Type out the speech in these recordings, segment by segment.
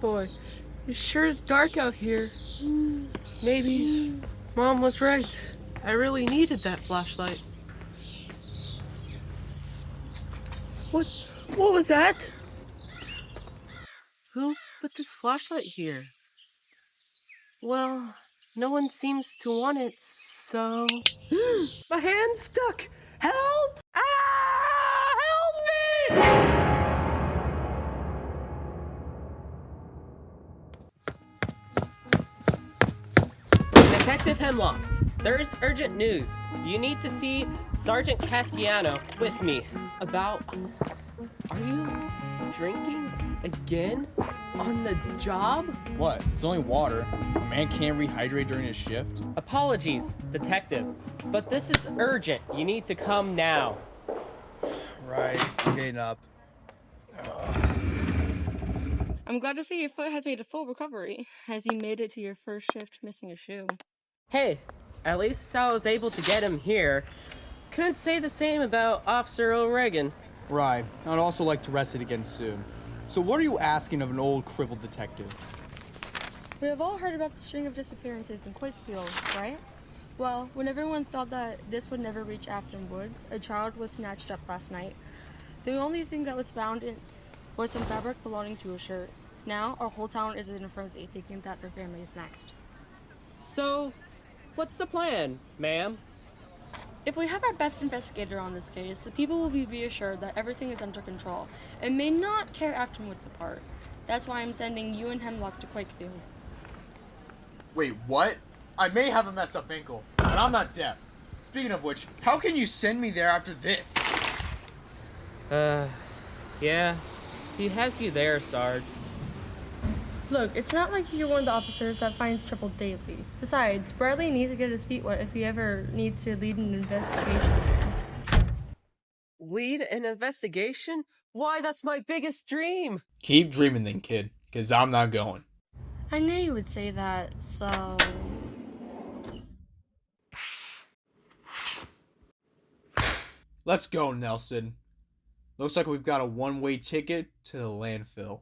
boy. It sure is dark out here. Maybe Mom was right. I really needed that flashlight. What was that? Who put this flashlight here? Well, no one seems to want it, so... My hand's stuck! Help! Ah! Help me! Detective Hemlock, there is urgent news. You need to see Sergeant Cassiano with me about... Are you drinking again? On the job? What? It's only water. A man can't rehydrate during his shift. Apologies, Detective, but this is urgent. You need to come now. Right, I'm getting up. I'm glad to see your foot has made a full recovery, as you made it to your first shift missing a shoe. Hey, at least I was able to get him here. Couldn't say the same about Officer O'Regan. Right, I'd also like to rest it again soon. So what are you asking of an old crippled detective? We have all heard about the string of disappearances in Quakefield, right? Well, when everyone thought that this would never reach Afton Woods, a child was snatched up last night. The only thing that was found was some fabric belonging to a shirt. Now, our whole town is in a frenzy, thinking that their family is next. So, what's the plan, ma'am? If we have our best investigator on this case, the people will be reassured that everything is under control and may not tear Afton Woods apart. That's why I'm sending you and Hemlock to Quakefield. Wait, what? I may have a messed up ankle, but I'm not deaf. Speaking of which, how can you send me there after this? Yeah. He has you there, Sarge. Look, it's not like you're one of the officers that finds trouble daily. Besides, Bradley needs to get his feet wet if he ever needs to lead an investigation. Lead an investigation? Why, that's my biggest dream! Keep dreaming then, kid, because I'm not going. I knew you would say that, so... Let's go, Nelson. Looks like we've got a one-way ticket to the landfill.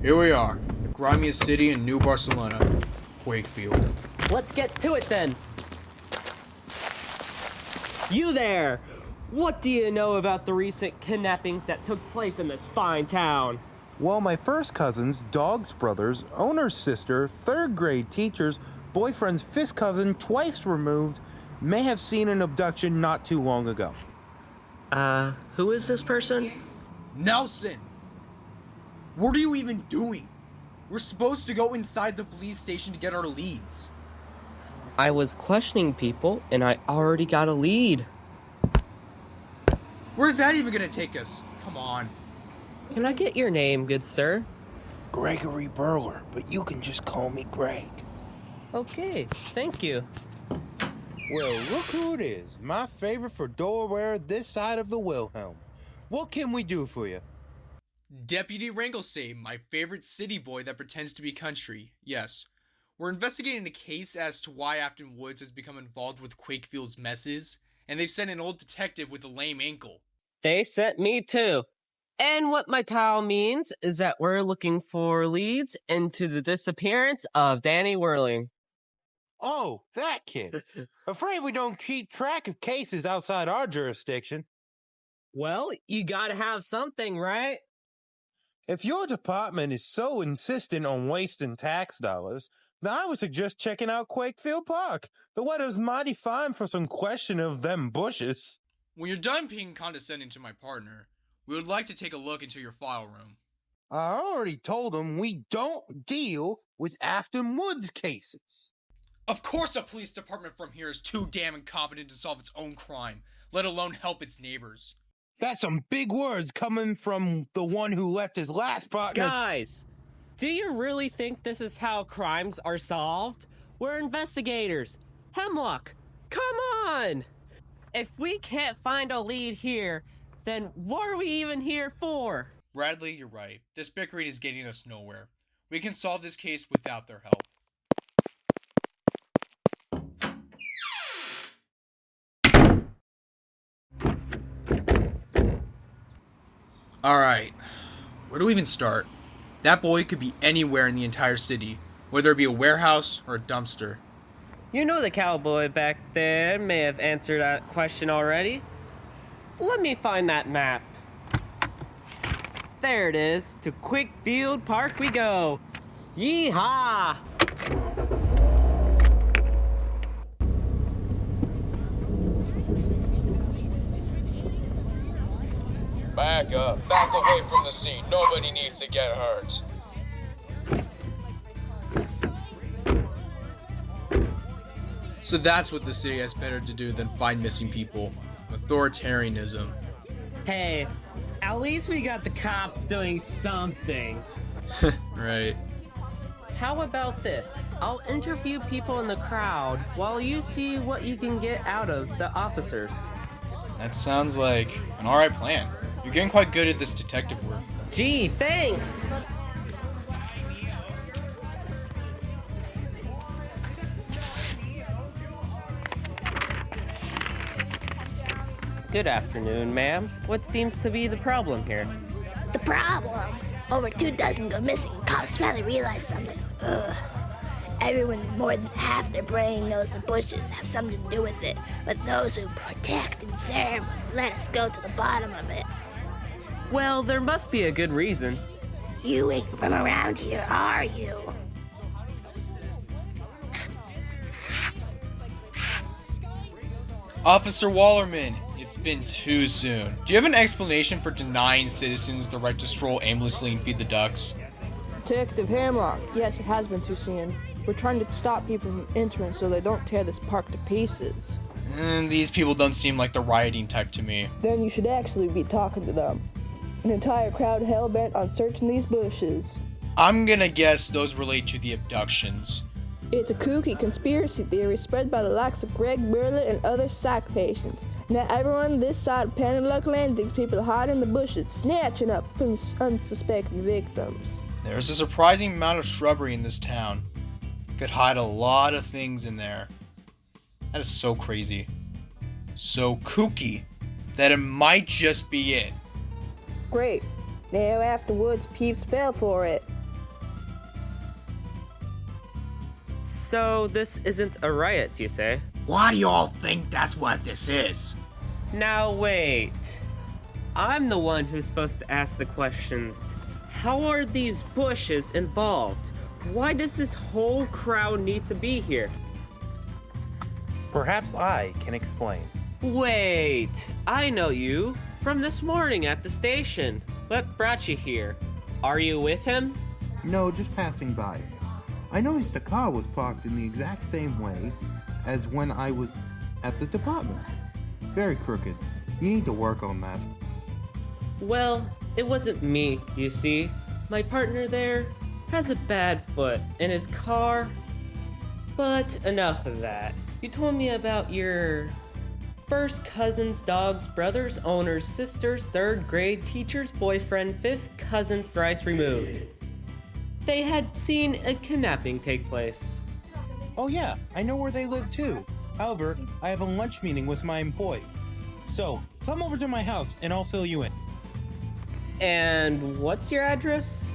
Here we are, the grimiest city in New Barcelona, Quakefield. Let's get to it then! You there! What do you know about the recent kidnappings that took place in this fine town? Well, my first cousin's dog's brothers, owner's sister, third grade teacher's boyfriend's fifth cousin, twice removed, may have seen an abduction not too long ago. Who is this person? Nelson! What are you even doing? We're supposed to go inside the police station to get our leads. I was questioning people, and I already got a lead. Where's that even gonna take us? Come on. Can I get your name, good sir? Gregory Burler, but you can just call me Greg. Okay, thank you. Well, look who it is. My favorite fedora wearer this side of the Wilhelm. What can we do for you? Deputy Ranglesay, my favorite city boy that pretends to be country. Yes. We're investigating a case as to why Afton Woods has become involved with Quakefield's messes, and they've sent an old detective with a lame ankle. They sent me too. And what my pal means is that we're looking for leads into the disappearance of Danny Whirling. Oh, that kid. Afraid we don't keep track of cases outside our jurisdiction. Well, you gotta have something, right? If your department is so insistent on wasting tax dollars, then I would suggest checking out Quakefield Park. The weather's mighty fine for some question of them bushes. When you're done being condescending to my partner, we would like to take a look into your file room. I already told them we don't deal with Afton Woods cases. Of course a police department from here is too damn incompetent to solve its own crime, let alone help its neighbors. That's some big words coming from the one who left his last partner. Guys, do you really think this is how crimes are solved? We're investigators. Hemlock, come on! If we can't find a lead here, then what are we even here for? Bradley, you're right. This bickering is getting us nowhere. We can solve this case without their help. Alright, where do we even start? That boy could be anywhere in the entire city, whether it be a warehouse or a dumpster. You know the cowboy back there may have answered that question already. Let me find that map. There it is. To Quickfield Park we go. Yeehaw! Back up. Back away from the scene. Nobody needs to get hurt. So that's what the city has better to do than find missing people. Authoritarianism. Hey, at least we got the cops doing something. Right. How about this? I'll interview people in the crowd while you see what you can get out of the officers. That sounds like an alright plan. You're getting quite good at this detective work. Gee, thanks! Good afternoon, ma'am. What seems to be the problem here? The problem? Over 24 go missing. Cops finally realized something. Ugh. Everyone with more than half their brain knows the bushes have something to do with it, but those who protect and serve let us go to the bottom of it. Well, there must be a good reason. You ain't from around here, are you? Officer Wallerman, it's been too soon. Do you have an explanation for denying citizens the right to stroll aimlessly and feed the ducks? Detective Hemlock, yes, it has been too soon. We're trying to stop people from entering so they don't tear this park to pieces. And these people don't seem like the rioting type to me. Then you should actually be talking to them. An entire crowd hell-bent on searching these bushes. I'm gonna guess those relate to the abductions. It's a kooky conspiracy theory spread by the likes of Greg Burlett and other psych patients. Now everyone this side of Pennylock Land thinks people are hiding in the bushes, snatching up unsuspecting victims. There's a surprising amount of shrubbery in this town. Could hide a lot of things in there. That is so crazy. So kooky that it might just be it. Great. Now afterwards, peeps fell for it. So this isn't a riot, you say? Why do y'all think that's what this is? Now wait. I'm the one who's supposed to ask the questions. How are these bushes involved? Why does this whole crowd need to be here? Perhaps I can explain. Wait, I know you. From this morning at the station. What brought you here? Are you with him? No, just passing by. I noticed the car was parked in the exact same way as when I was at the department. Very crooked. You need to work on that. Well, it wasn't me, you see. My partner there has a bad foot in his car. But enough of that. You told me about your first cousin's dog's brother's owner's sister's third grade teacher's boyfriend, fifth cousin thrice removed. They had seen a kidnapping take place. Oh yeah, I know where they live too. However, I have a lunch meeting with my employee. So, come over to my house and I'll fill you in. And what's your address?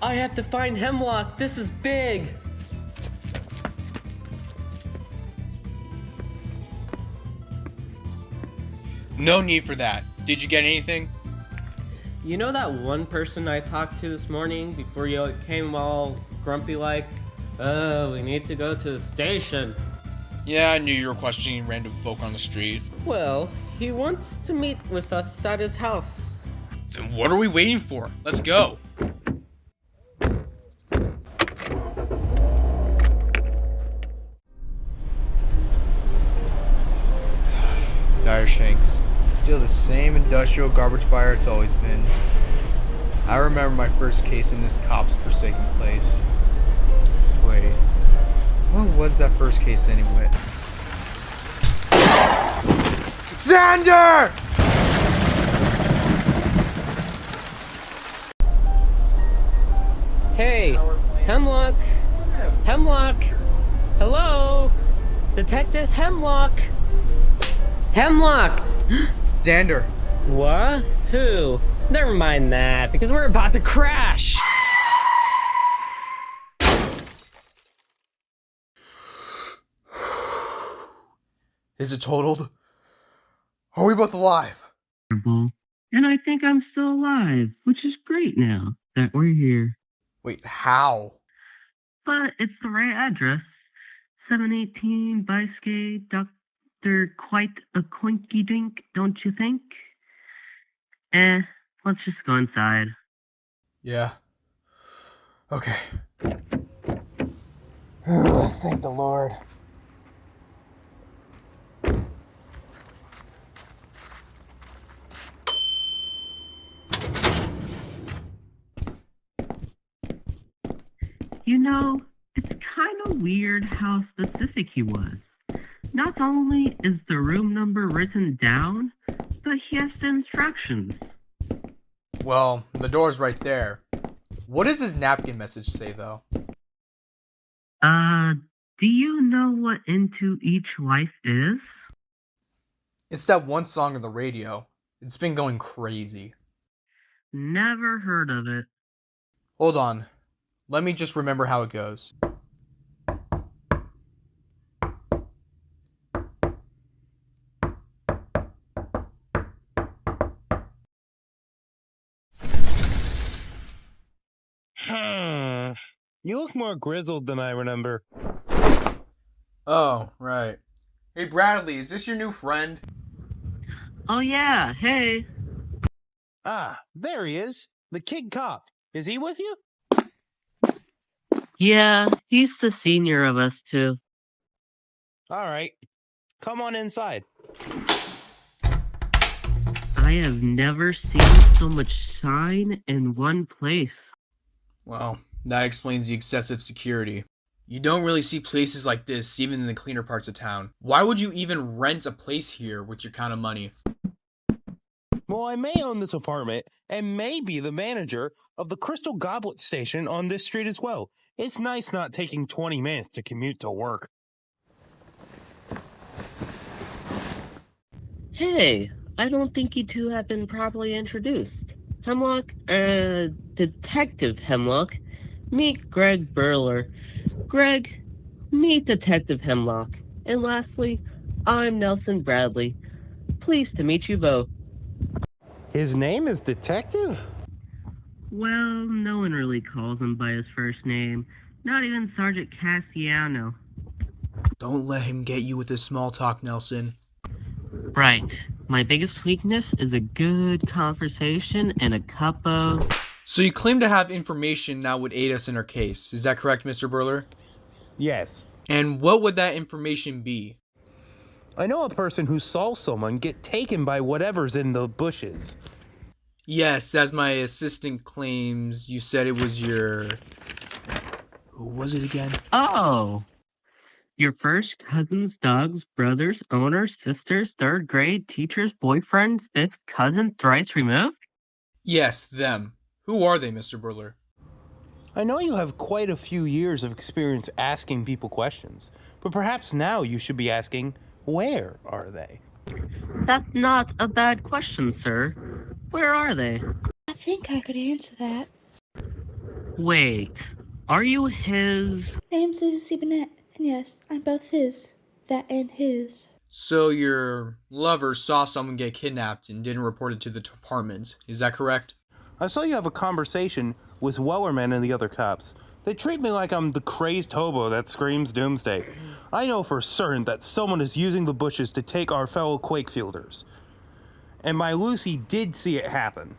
I have to find Hemlock. This is big. No need for that. Did you get anything? You know that one person I talked to this morning before you came all grumpy like, oh, we need to go to the station. Yeah, I knew you were questioning random folk on the street. Well, he wants to meet with us at his house. Then what are we waiting for? Let's go. Dire Shanks. Still the same industrial garbage fire it's always been. I remember my first case in this cop's forsaken place. Wait, what was that first case anyway? Xander! Hemlock! Hemlock! Hello? Detective Hemlock! Hemlock! Xander. What? Who? Never mind that, because we're about to crash! Is it totaled? Are we both alive? And I think I'm still alive, which is great now that we're here. Wait, how? But it's the right address. 718 Biscay, Dr. Quite a Quinky Dink, don't you think? Let's just go inside. Yeah. Okay. Thank the Lord. You know, it's kind of weird how specific he was. Not only is the room number written down, but he has the instructions. Well, the door's right there. What does his napkin message say, though? Do you know what Into Each Life is? It's that one song on the radio. It's been going crazy. Never heard of it. Hold on. Let me just remember how it goes. You look more grizzled than I remember. Oh, right. Hey, Bradley, is this your new friend? Oh yeah, hey. Ah, there he is. The kid cop. Is he with you? Yeah, he's the senior of us two. All right. Come on inside. I have never seen so much shine in one place. Well, that explains the excessive security. You don't really see places like this even in the cleaner parts of town. Why would you even rent a place here with your kind of money? Well, I may own this apartment and may be the manager of the Crystal Goblet station on this street as well. It's nice not taking 20 minutes to commute to work. Hey, I don't think you two have been properly introduced. Hemlock, Detective Hemlock. Meet Greg Burler. Greg, meet Detective Hemlock. And lastly, I'm Nelson Bradley. Pleased to meet you both. His name is Detective? Well, no one really calls him by his first name. Not even Sergeant Cassiano. Don't let him get you with his small talk, Nelson. Right. My biggest weakness is a good conversation and a cup of... So you claim to have information that would aid us in our case. Is that correct, Mr. Burler? Yes. And what would that information be? I know a person who saw someone get taken by whatever's in the bushes. Yes, as my assistant claims, you said it was your... Who was it again? Oh! Your first cousin's dog's brother's owner's sister's third grade teacher's boyfriend's fifth cousin thrice removed? Yes, them. Who are they, Mr. Burler? I know you have quite a few years of experience asking people questions, but perhaps now you should be asking, where are they? That's not a bad question, sir. Where are they? I think I could answer that. Wait, are you his... Name's Lucy Bennett, and yes, I'm both his. That and his. So your lover saw someone get kidnapped and didn't report it to the department. Is that correct? I saw you have a conversation with Wellerman and the other cops. They treat me like I'm the crazed hobo that screams doomsday. I know for certain that someone is using the bushes to take our fellow Quakefielders. And my Lucy did see it happen.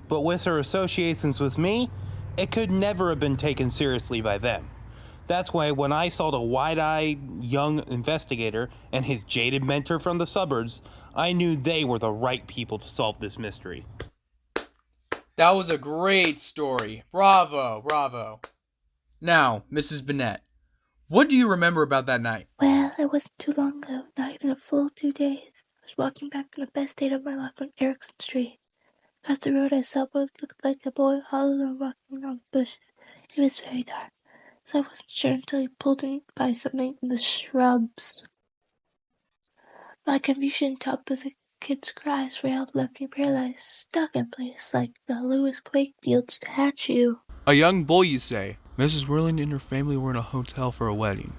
But with her associations with me, it could never have been taken seriously by them. That's why when I saw the wide-eyed young investigator and his jaded mentor from the suburbs, I knew they were the right people to solve this mystery. That was a great story. Bravo, bravo. Now, Mrs. Bennett, what do you remember about that night? Well, it wasn't too long ago, not even a full 2 days. I was walking back from the best date of my life on Erickson Street. Across the road I saw what looked like a boy all alone walking on the bushes. It was very dark, so I wasn't sure until he pulled in by something in the shrubs. My confusion topped with a kid's cries for help left me paralyzed, stuck in place like the Lewis Wakefield statue. A young boy, you say? Mrs. Whirling and her family were in a hotel for a wedding.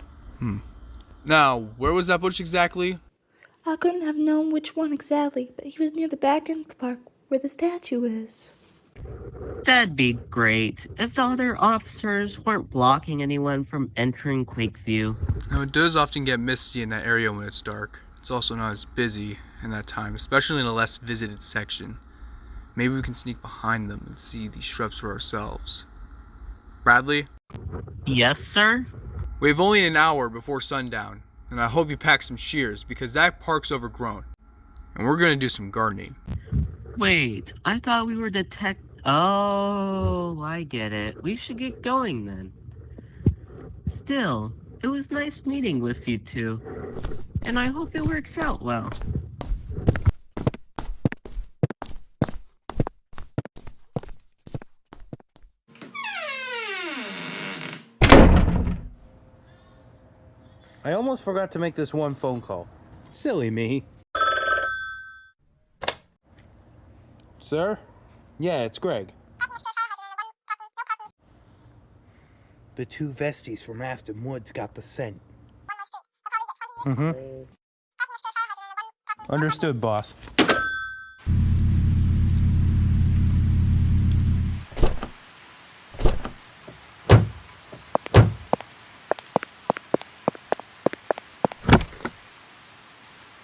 Now, where was that bush exactly? I couldn't have known which one exactly, but he was near the back end of the park where the statue is. That'd be great if the other officers weren't blocking anyone from entering Quakeview. Now, it does often get misty in that area when it's dark. It's also not as busy in that time, especially in a less visited section. Maybe we can sneak behind them and see these shrubs for ourselves. Bradley? Yes, sir? We have only an hour before sundown, and I hope you pack some shears because that park's overgrown. And we're gonna do some gardening. Wait, I thought we were Oh, I get it. We should get going then. Still, it was nice meeting with you two, and I hope it works out well. I almost forgot to make this one phone call. Silly me. Sir? Yeah, it's Greg. The two vesties from Aston Woods got the scent. Understood, boss.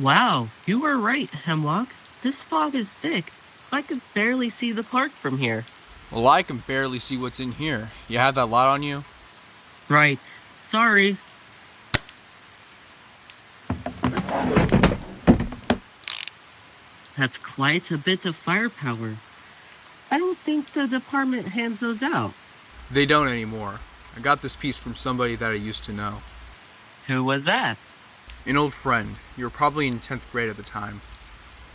Wow, you were right, Hemlock. This fog is thick. I could barely see the park from here. Well, I can barely see what's in here. You have that light on you? Right. Sorry. That's quite a bit of firepower. I don't think the department hands those out. They don't anymore. I got this piece from somebody that I used to know. Who was that? An old friend. You were probably in 10th grade at the time.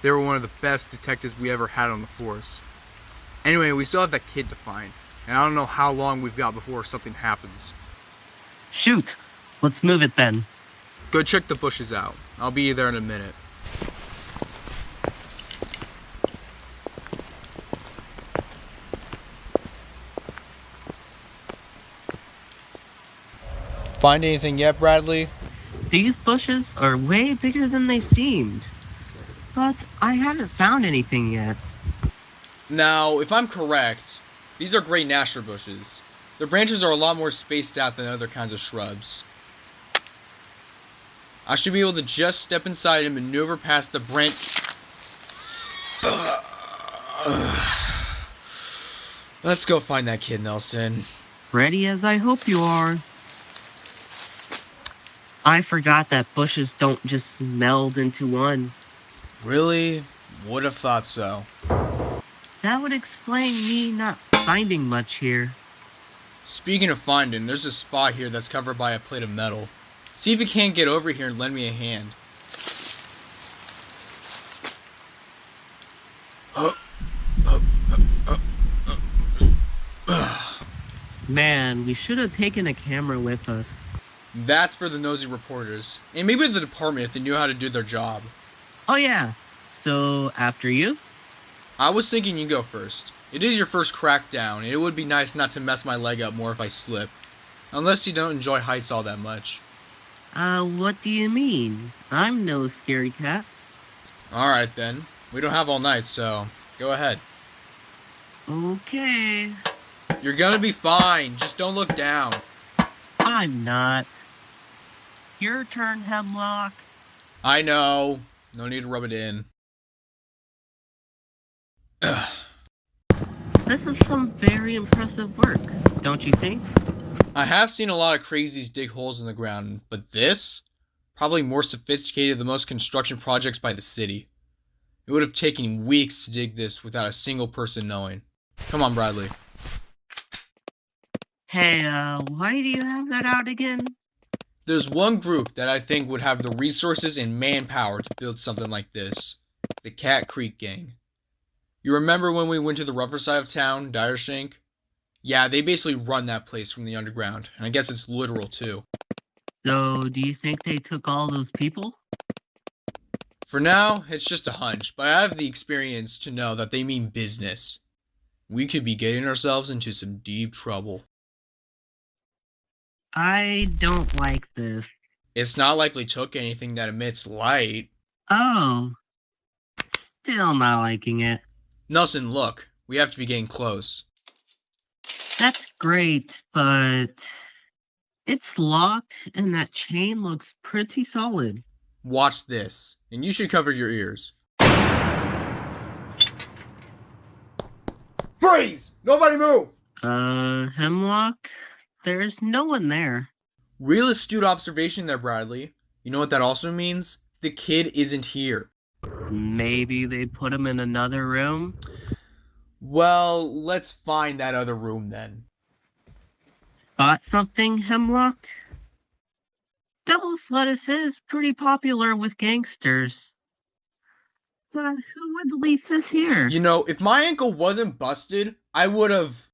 They were one of the best detectives we ever had on the force. Anyway, we still have that kid to find, and I don't know how long we've got before something happens. Shoot! Let's move it then. Go check the bushes out. I'll be there in a minute. Find anything yet, Bradley? These bushes are way bigger than they seemed. But I haven't found anything yet. Now, if I'm correct, these are gray nasher bushes. Their branches are a lot more spaced out than other kinds of shrubs. I should be able to just step inside and maneuver past the branch. Let's go find that kid, Nelson. Ready as I hope you are. I forgot that bushes don't just meld into one. Really? Would have thought so. That would explain me not finding much here. Speaking of finding, there's a spot here that's covered by a plate of metal. See if you can't get over here and lend me a hand. Man, we should have taken a camera with us. That's for the nosy reporters. And maybe the department if they knew how to do their job. Oh yeah, so after you? I was thinking you go first. It is your first crackdown, and it would be nice not to mess my leg up more if I slip. Unless you don't enjoy heights all that much. What do you mean? I'm no scary cat. Alright then. We don't have all night, so go ahead. Okay. You're gonna be fine, just don't look down. I'm not. Your turn, Hemlock. I know. No need to rub it in. This is some very impressive work, don't you think? I have seen a lot of crazies dig holes in the ground, but this? Probably more sophisticated than most construction projects by the city. It would have taken weeks to dig this without a single person knowing. Come on, Bradley. Hey, why do you have that out again? There's one group that I think would have the resources and manpower to build something like this. The Cat Creek Gang. You remember when we went to the rougher side of town, Dyershank? Yeah, they basically run that place from the underground, and I guess it's literal too. So, do you think they took all those people? For now, it's just a hunch, but I have the experience to know that they mean business. We could be getting ourselves into some deep trouble. I don't like this. It's not like they took anything that emits light. Oh, still not liking it. Nelson, look, we have to be getting close. That's great, but it's locked and that chain looks pretty solid. Watch this, and you should cover your ears. Freeze! Nobody move! Hemlock? There's no one there. Real astute observation there, Bradley. You know what that also means? The kid isn't here. Maybe they put him in another room? Well, let's find that other room then. Got something, Hemlock? Devil's lettuce is pretty popular with gangsters. But who would leave this here? You know, if my ankle wasn't busted, I would've...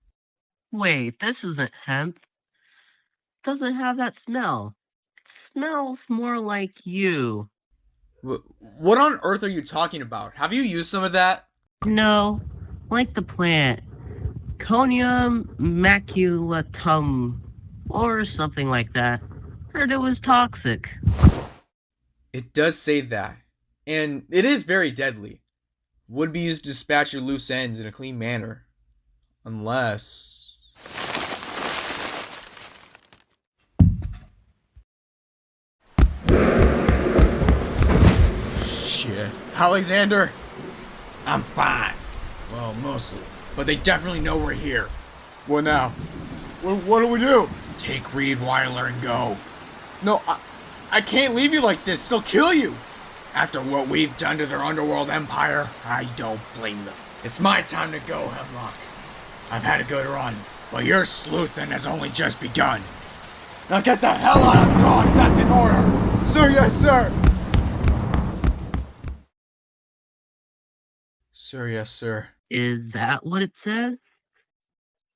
Wait, this isn't hemp. Doesn't have that smell. It smells more like you. What on earth are you talking about? Have you used some of that? No, like the plant. Conium maculatum, or something like that. Heard it was toxic. It does say that. And it is very deadly. Would be used to dispatch your loose ends in a clean manner. Unless... Shit. Alexander? I'm fine. Well, mostly. But they definitely know we're here. What now? What do we do? Take Reed, Weiler, and go. No, I can't leave you like this. They'll kill you. After what we've done to their underworld empire, I don't blame them. It's my time to go, Hemlock. I've had a good run, but your sleuthing has only just begun. Now get the hell out of Dodge, that's in order! Sir, yes, sir! Sir, yes, sir. Is that what it says?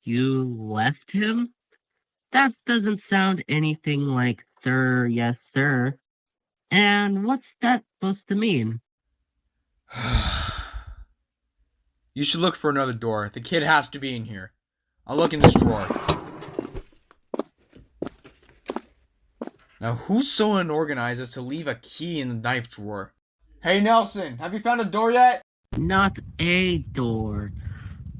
You left him? That doesn't sound anything like sir, yes, sir. And what's that supposed to mean? You should look for another door. The kid has to be in here. I'll look in this drawer. Now, who's so unorganized as to leave a key in the knife drawer? Hey, Nelson, have you found a door yet? Not a door,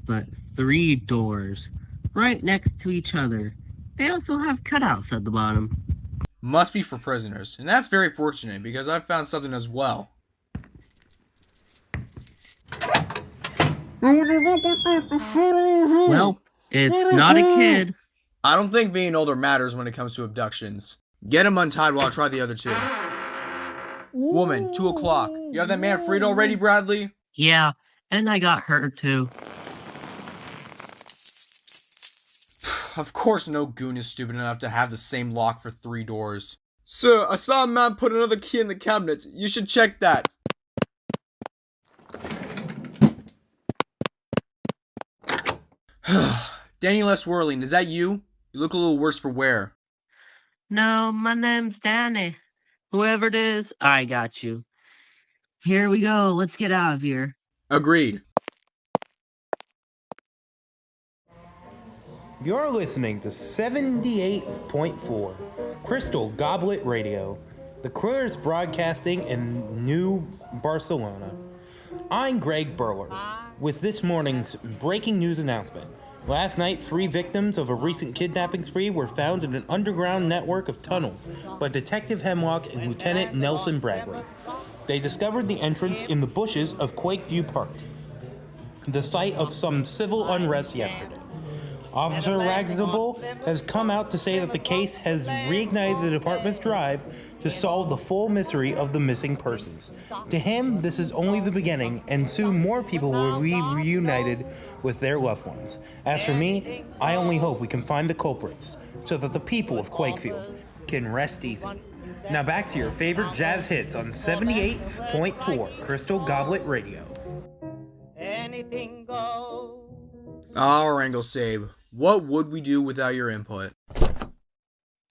but 3 doors, right next to each other. They also have cutouts at the bottom. Must be for prisoners, and that's very fortunate because I've found something as well. Well, it's not a kid. I don't think being older matters when it comes to abductions. Get him untied while I try the other 2. Woman, 2 o'clock. You have that man freed already, Bradley? Yeah, and I got hurt too. Of course no goon is stupid enough to have the same lock for 3 doors. Sir, I saw a man put another key in the cabinet. You should check that. Daniel S. Whirling, is that you? You look a little worse for wear. No, my name's Danny. Whoever it is, I got you. Here we go, let's get out of here. Agreed. You're listening to 78.4 Crystal Goblet Radio, the clearest broadcasting in New Barcelona. I'm Greg Burler with this morning's breaking news announcement. Last night, 3 victims of a recent kidnapping spree were found in an underground network of tunnels by Detective Hemlock and Lieutenant Nelson Bradley. They discovered the entrance in the bushes of Quakeview Park, the site of some civil unrest yesterday. Officer Ragsable has come out to say that the case has reignited the department's drive to solve the full mystery of the missing persons. To him, this is only the beginning, and soon more people will be reunited with their loved ones. As for me, I only hope we can find the culprits, so that the people of Quakefield can rest easy. Now back to your favorite jazz hits on 78.4 Crystal Goblet Radio. Our Angle Sabe. What would we do without your input?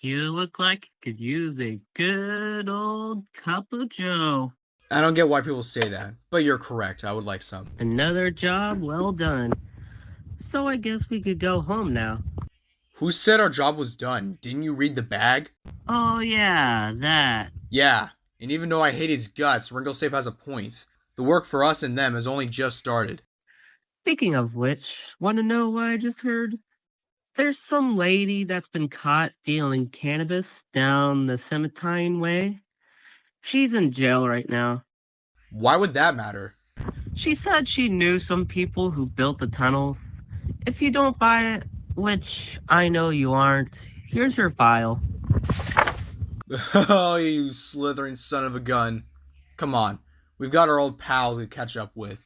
You look like you could use a good old cup of joe. I don't get why people say that, but you're correct. I would like some. Another job well done. So I guess we could go home now. Who said our job was done? Didn't you read the bag? Oh yeah, that. Yeah, and even though I hate his guts, Ringlesape has a point. The work for us and them has only just started. Speaking of which, want to know what I just heard? There's some lady that's been caught dealing cannabis down the Cementine way. She's in jail right now. Why would that matter? She said she knew some people who built the tunnels. If you don't buy it, which I know you aren't, here's her file. Oh, you slithering son of a gun. Come on, we've got our old pal to catch up with.